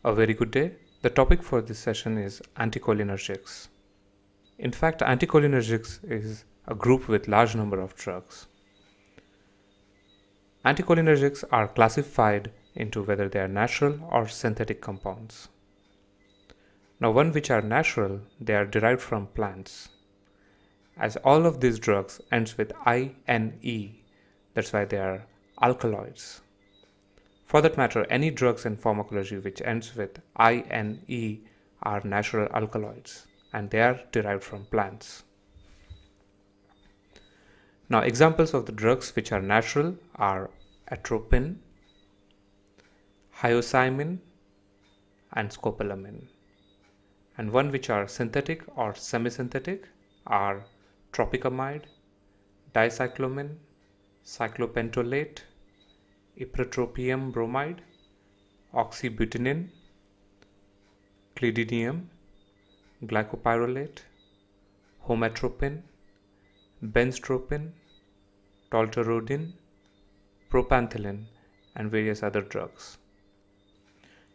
A very good day. The topic for this session is anticholinergics. In fact, anticholinergics is a group with large number of drugs. Anticholinergics are classified into whether they are natural or synthetic compounds. Now, one which are natural, they are derived from plants. As all of these drugs ends with INE, that's why they are alkaloids. For that matter, any drugs in pharmacology which ends with INE are natural alkaloids, and they are derived from plants. Now, examples of the drugs which are natural are atropine, hyoscyamin, and scopolamine. And one which are synthetic or semi-synthetic are tropicamide, dicyclomine, cyclopentolate, ipratropium bromide, oxybutynin, clidinium, glycopyrrolate, homatropine, benztropine, tolterodine, propanthelin, and various other drugs.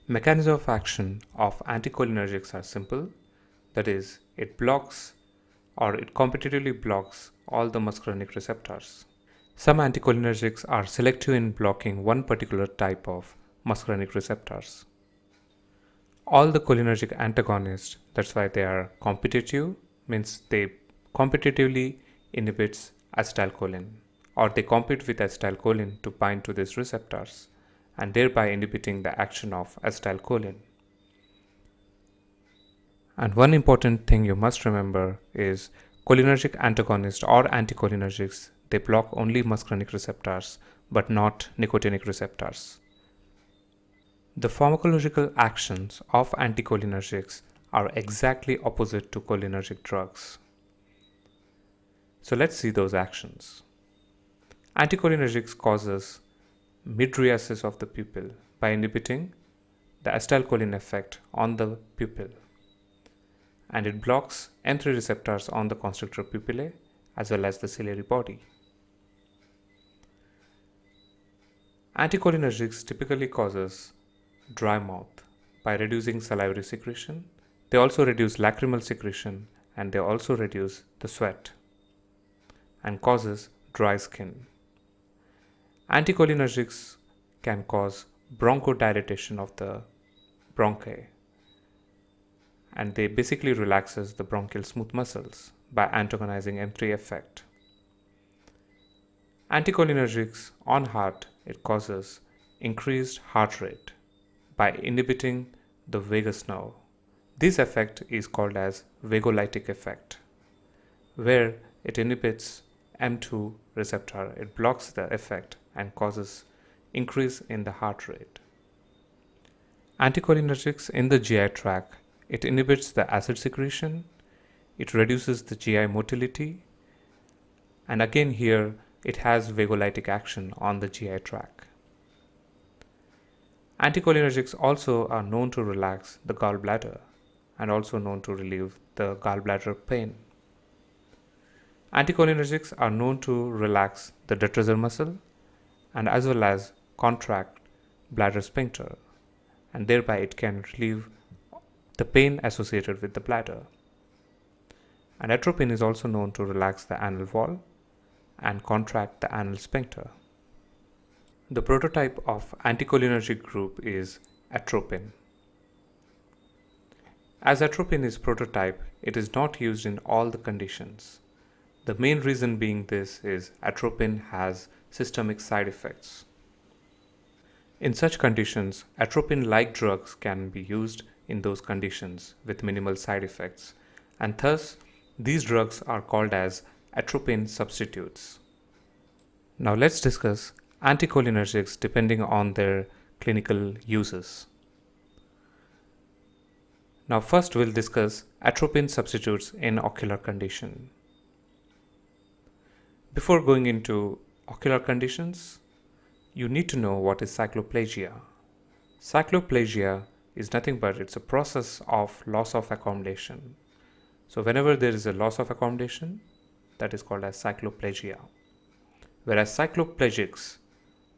Mechanism of action of anticholinergics are simple, that is, it blocks or it competitively blocks all the muscarinic receptors. Some anticholinergics are selective in blocking one particular type of muscarinic receptors. All the cholinergic antagonists, that's why they are competitive, means they competitively inhibits acetylcholine, or they compete with acetylcholine to bind to these receptors and thereby inhibiting the action of acetylcholine. And one important thing you must remember is cholinergic antagonists or anticholinergics, they block only muscarinic receptors but not nicotinic receptors. The pharmacological actions of anticholinergics are exactly opposite to cholinergic drugs. So let's see those actions. Anticholinergics causes mydriasis of the pupil by inhibiting the acetylcholine effect on the pupil, and it blocks M3 receptors on the constrictor pupillae as well as the ciliary body. Anticholinergics typically causes dry mouth by reducing salivary secretion. They also reduce lacrimal secretion, and they also reduce the sweat and causes dry skin. Anticholinergics can cause bronchodilation of the bronchi, and they basically relaxes the bronchial smooth muscles by antagonizing M3 effect. Anticholinergics on heart, it causes increased heart rate by inhibiting the vagus nerve. This effect is called as vagolytic effect, where it inhibits M2 receptor, it blocks the effect and causes increase in the heart rate. Anticholinergics in the GI tract, it inhibits the acid secretion, it reduces the GI motility, and again here it has vagolytic action on the GI tract. Anticholinergics also are known to relax the gallbladder and also known to relieve the gallbladder pain. Anticholinergics are known to relax the detrusor muscle and as well as contract bladder sphincter, and thereby it can relieve the pain associated with the bladder. And atropine is also known to relax the anal wall and contract the anal sphincter. The prototype of anticholinergic group is atropine. As atropine is prototype, it is not used in all the conditions. The main reason being this is atropine has systemic side effects. In such conditions, atropine-like drugs can be used in those conditions with minimal side effects, and thus these drugs are called as atropine substitutes. Now let's discuss anticholinergics depending on their clinical uses. Now first we'll discuss atropine substitutes in ocular condition. Before going into ocular conditions, you need to know what is cycloplegia. Cycloplegia is nothing but it's a process of loss of accommodation. So whenever there is a loss of accommodation, that is called as cycloplegia. Whereas cycloplegics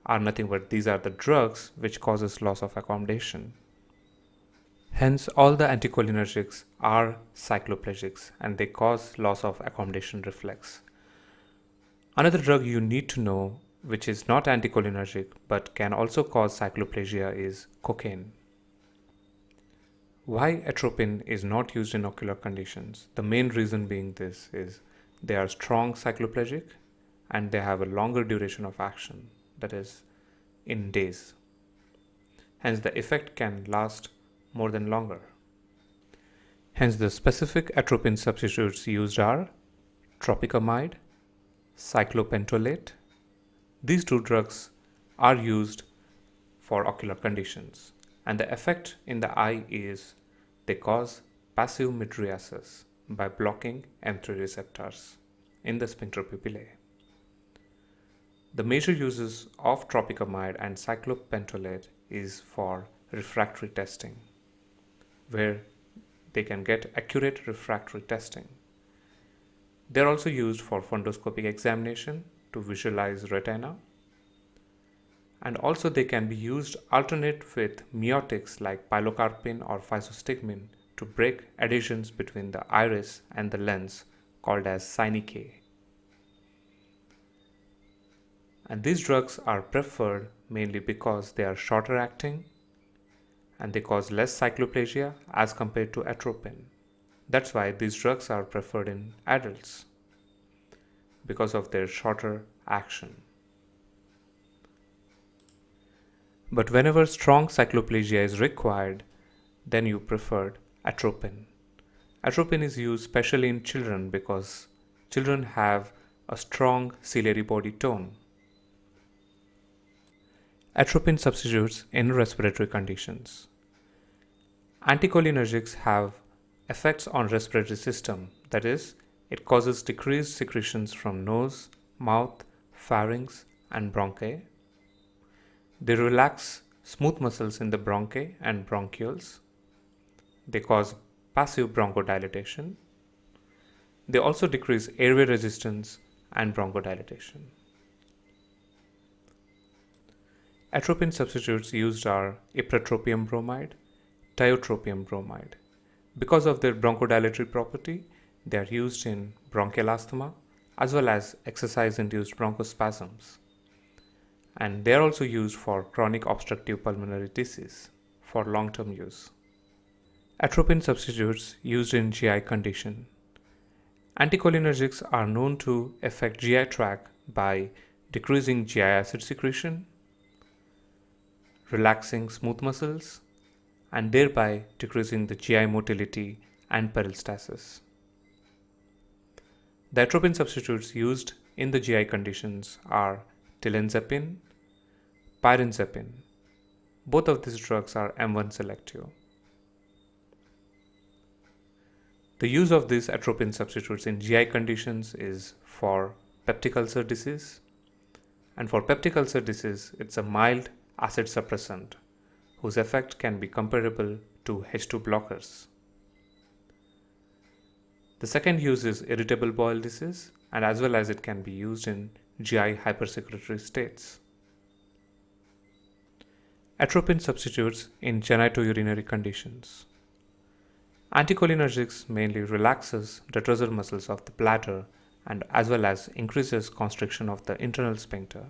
are nothing but these are the drugs which causes loss of accommodation. Hence, all the anticholinergics are cycloplegics and they cause loss of accommodation reflex. Another drug you need to know, which is not anticholinergic but can also cause cycloplegia, is cocaine. Why atropine is not used in ocular conditions? The main reason being this is they are strong cycloplegic and they have a longer duration of action, that is, in days. Hence, the effect can last more than longer. Hence, the specific atropine substitutes used are tropicamide, cyclopentolate. These two drugs are used for ocular conditions, and the effect in the eye is they cause passive mydriasis by blocking M3 receptors in the sphincter pupillae. The major uses of tropicamide and cyclopentolate is for refractory testing, where they can get accurate refractory testing. They are also used for fundoscopic examination to visualize retina, and also they can be used alternate with miotics like pilocarpine or physostigmine to break adhesions between the iris and the lens, called as Syne-K. And these drugs are preferred mainly because they are shorter acting and they cause less cycloplegia as compared to atropine. That's why these drugs are preferred in adults, because of their shorter action. But whenever strong cycloplegia is required, then you prefer atropine. Atropine is used specially in children because children have a strong ciliary body tone. Atropine substitutes in respiratory conditions. Anticholinergics have effects on respiratory system, that is, it causes decreased secretions from nose, mouth, pharynx, and bronchi. They relax smooth muscles in the bronchi and bronchioles. They cause passive bronchodilation. They also decrease airway resistance and bronchodilation. Atropine substitutes used are ipratropium bromide, tiotropium bromide. Because of their bronchodilatory property, they are used in bronchial asthma as well as exercise-induced bronchospasms. And they are also used for chronic obstructive pulmonary disease for long-term use. Atropine substitutes used in GI condition. Anticholinergics are known to affect GI tract by decreasing GI acid secretion, relaxing smooth muscles, and thereby decreasing the GI motility and peristalsis. The atropine substitutes used in the GI conditions are tilenzepine, pyrenzepine. Both of these drugs are M1 selective. The use of these atropine substitutes in GI conditions is for peptic ulcer disease, and for peptic ulcer disease, it's a mild acid suppressant whose effect can be comparable to H2 blockers. The second use is irritable bowel disease, and as well as it can be used in GI hypersecretory states. Atropine substitutes in genitourinary conditions. Anticholinergics mainly relaxes detrusor muscles of the bladder and as well as increases constriction of the internal sphincter.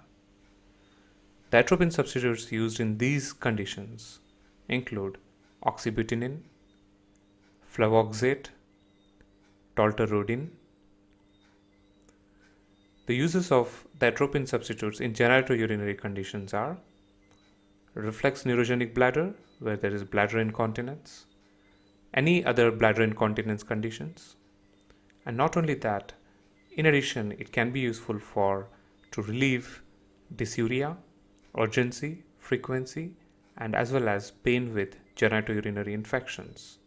The atropine substitutes used in these conditions include oxybutynin, flavoxate, tolterodine. The uses of the atropine substitutes in genitourinary conditions are reflex neurogenic bladder, where there is bladder incontinence, any other bladder incontinence conditions, and not only that, in addition, it can be useful to relieve dysuria, urgency, frequency, and as well as pain with genitourinary infections.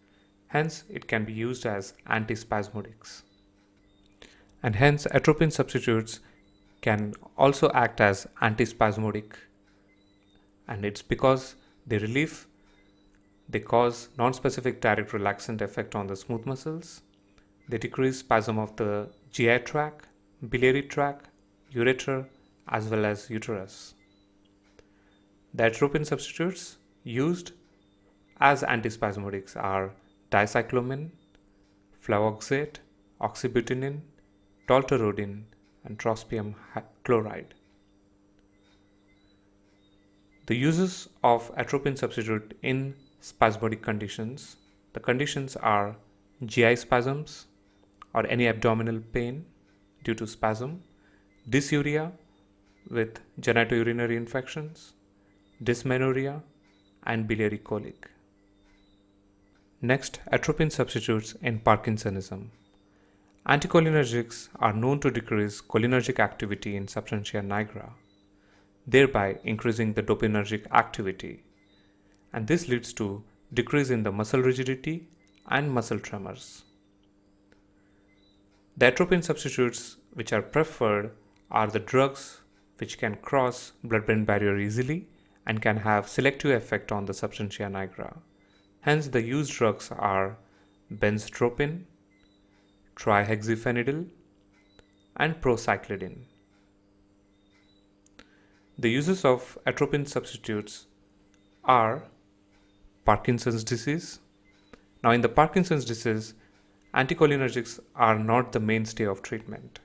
Hence, it can be used as antispasmodics. And hence, atropine substitutes can also act as antispasmodic, and it's because they cause non-specific direct relaxant effect on the smooth muscles. They decrease spasm of the GI tract, biliary tract, ureter, as well as uterus. The atropine substitutes used as antispasmodics are dicyclomine, flavoxate, oxybutynin, tolterodine, and trospium chloride. The uses of atropine substitute in spasmodic conditions. The conditions are GI spasms or any abdominal pain due to spasm, dysuria with genitourinary infections, dysmenorrhea, and biliary colic. Next, atropine substitutes in Parkinsonism. Anticholinergics are known to decrease cholinergic activity in substantia nigra, thereby increasing the dopaminergic activity, and this leads to decrease in the muscle rigidity and muscle tremors. The atropine substitutes which are preferred are the drugs which can cross blood-brain barrier easily and can have selective effect on the substantia nigra. Hence, the used drugs are benztropine, trihexyphenidyl, and procyclidine. The uses of atropine substitutes are Parkinson's disease. Now, in the Parkinson's disease, anticholinergics are not the mainstay of treatment.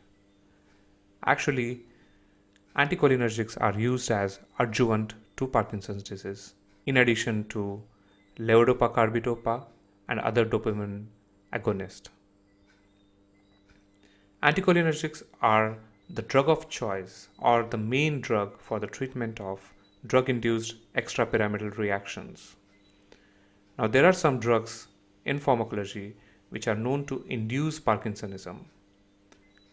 Actually, anticholinergics are used as adjuvant to Parkinson's disease, in addition to levodopa-carbidopa and other dopamine agonists. Anticholinergics are the drug of choice or the main drug for the treatment of drug-induced extrapyramidal reactions. Now, there are some drugs in pharmacology which are known to induce Parkinsonism,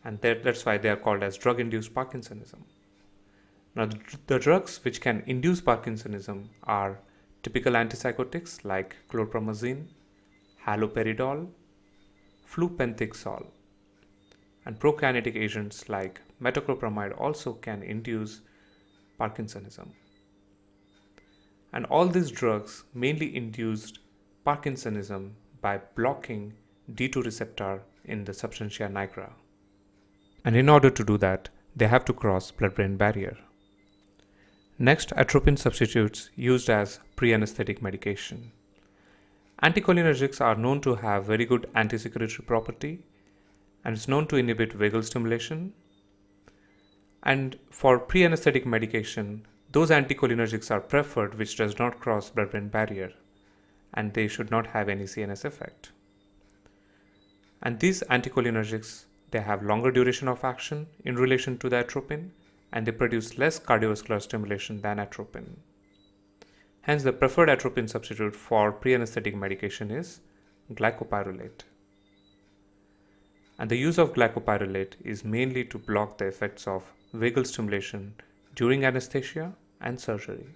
and that's why they are called as drug-induced Parkinsonism. Now, the drugs which can induce Parkinsonism are typical antipsychotics like chlorpromazine, haloperidol, flupentixol, and prokinetic agents like metoclopramide also can induce Parkinsonism. And all these drugs mainly induced Parkinsonism by blocking D2 receptor in the substantia nigra. And in order to do that, they have to cross blood-brain barrier. Next, atropine substitutes used as pre-anesthetic medication. Anticholinergics are known to have very good anti-secretory property, and it's known to inhibit vagal stimulation. And for pre-anesthetic medication, those anticholinergics are preferred which does not cross blood-brain barrier, and they should not have any CNS effect. And these anticholinergics, they have longer duration of action in relation to the atropine, and they produce less cardiovascular stimulation than atropine. Hence, the preferred atropine substitute for pre-anesthetic medication is glycopyrrolate. And the use of glycopyrrolate is mainly to block the effects of vagal stimulation during anesthesia and surgery.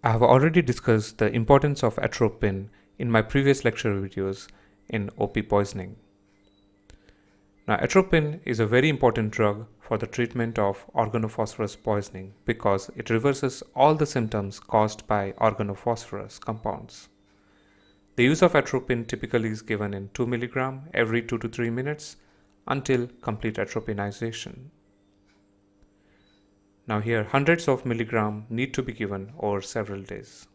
I have already discussed the importance of atropine in my previous lecture videos in OP poisoning. Now, atropine is a very important drug for the treatment of organophosphorus poisoning because it reverses all the symptoms caused by organophosphorus compounds. The use of atropine typically is given in 2 mg every 2 to 3 minutes until complete atropinization. Now here hundreds of milligrams need to be given over several days,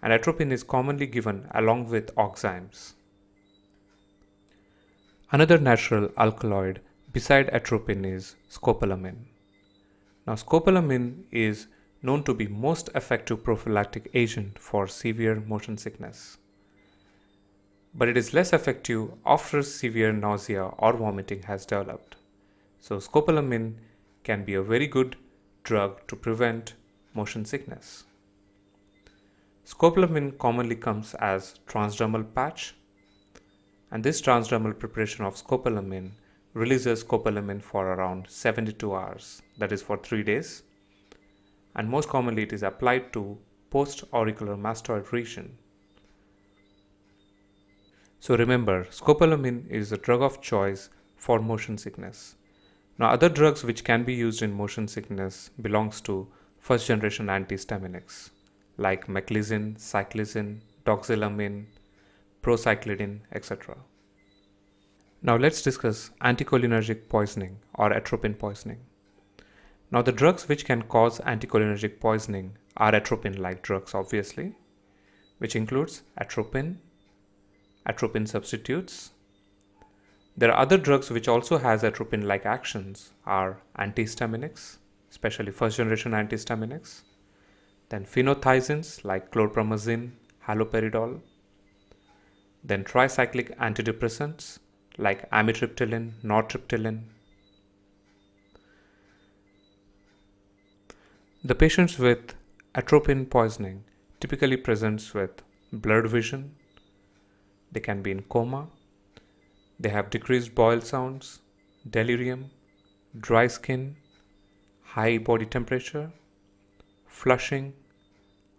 and atropine is commonly given along with oxymes. Another natural alkaloid beside atropine is scopolamine. Now, scopolamine is known to be most effective prophylactic agent for severe motion sickness, but it is less effective after severe nausea or vomiting has developed. So, scopolamine can be a very good drug to prevent motion sickness. Scopolamine commonly comes as transdermal patch, and this transdermal preparation of scopolamine releases scopolamine for around 72 hours, that is for 3 days, and most commonly it is applied to post-auricular mastoid region. So remember, scopolamine is a drug of choice for motion sickness. Now, other drugs which can be used in motion sickness belongs to first generation antihistaminics like meclizine, cyclizine, doxylamine, procyclidine, etc. Now let's discuss anticholinergic poisoning or atropine poisoning. Now the drugs which can cause anticholinergic poisoning are atropine-like drugs obviously. which includes atropine, atropine substitutes. There are other drugs which also has atropine-like actions are antihistaminics, especially first-generation antihistaminics. Then phenothiazines like chlorpromazine, haloperidol. Then tricyclic antidepressants like amitriptyline, nortriptyline. The patients with atropine poisoning typically presents with blurred vision. They can be in coma. They have decreased bowel sounds, delirium, dry skin, high body temperature, flushing,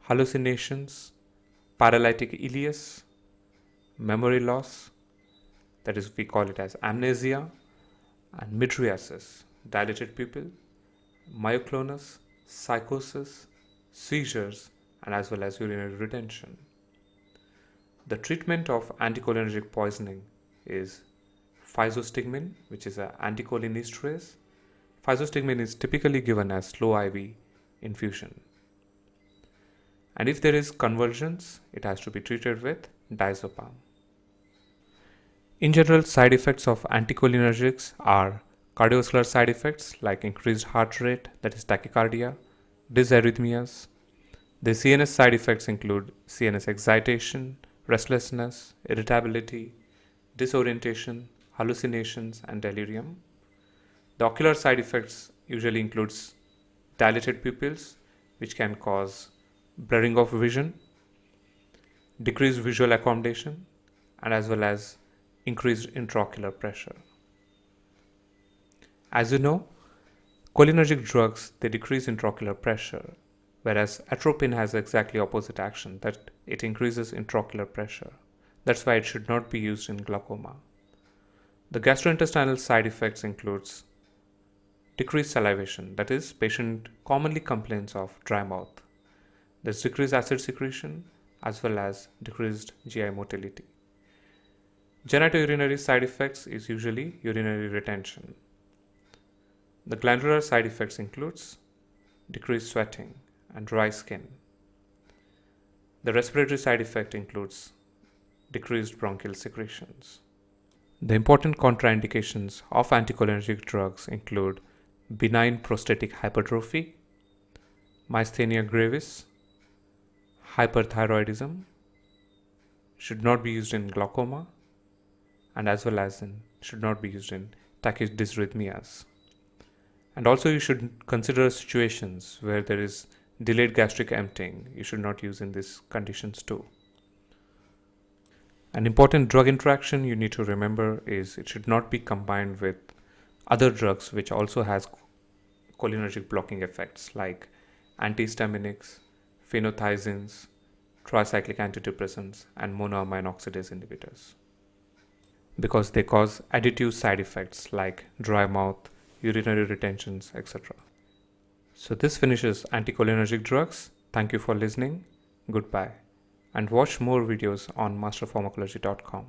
hallucinations, paralytic ileus, memory loss, that is, we call it as amnesia, and mydriasis, dilated pupil, myoclonus, psychosis, seizures, and as well as urinary retention. The treatment of anticholinergic poisoning is physostigmine, which is an anticholinesterase. Physostigmine is typically given as slow IV infusion. And if there is convulsions, it has to be treated with diazepam. In general, side effects of anticholinergics are cardiovascular side effects like increased heart rate, that is tachycardia, dysarrhythmias. The CNS side effects include CNS excitation, restlessness, irritability, disorientation, hallucinations, and delirium. The ocular side effects usually includes dilated pupils, which can cause blurring of vision, decreased visual accommodation, and as well as increased intraocular pressure. As you know, cholinergic drugs, they decrease intraocular pressure, whereas atropine has exactly opposite action, that it increases intraocular pressure. That's why it should not be used in glaucoma. The gastrointestinal side effects includes decreased salivation, that is, patient commonly complains of dry mouth. There's decreased acid secretion as well as decreased GI motility. Genitourinary side effects is usually urinary retention. The glandular side effects includes decreased sweating and dry skin. The respiratory side effect includes decreased bronchial secretions. The important contraindications of anticholinergic drugs include benign prostatic hypertrophy, myasthenia gravis, hyperthyroidism, should not be used in glaucoma, and as well as should not be used in tachydysrhythmias. And also you should consider situations where there is delayed gastric emptying. You should not use in these conditions too. An important drug interaction you need to remember is it should not be combined with other drugs which also has cholinergic blocking effects like antihistaminics, phenothiazines, tricyclic antidepressants, and monoamine oxidase inhibitors, because they cause additive side effects like dry mouth, urinary retentions, etc. So this finishes anticholinergic drugs. Thank you for listening. Goodbye. And watch more videos on masterpharmacology.com.